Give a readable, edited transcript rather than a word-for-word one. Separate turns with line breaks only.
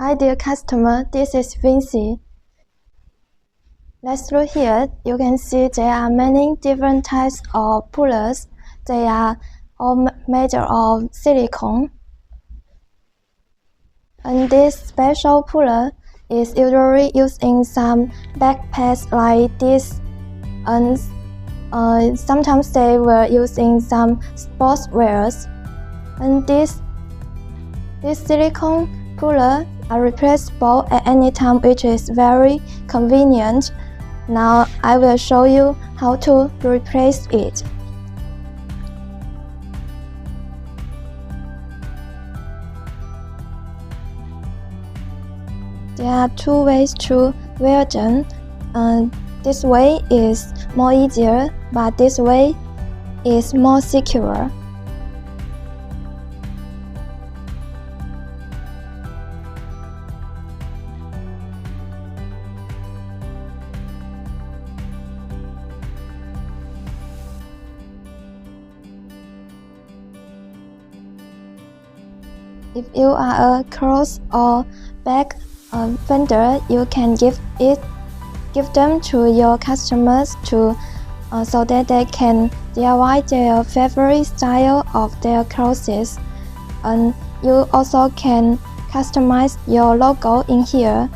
Hi dear customer, this is Vinci. Let's look here. You can see there are many different types of pullers. They are all made of silicone. And this special puller is usually used in some backpacks like this, and sometimes they were used in some sportswears. And this silicone puller are replaceable at any time, which is very convenient. Now I will show you how to replace it. There are two ways to wear them. This way is more easier, but this way is more secure. If you are a clothes or bag vendor, you can give them to your customers so that they can DIY their favorite style of their clothes. And you also can customize your logo in here.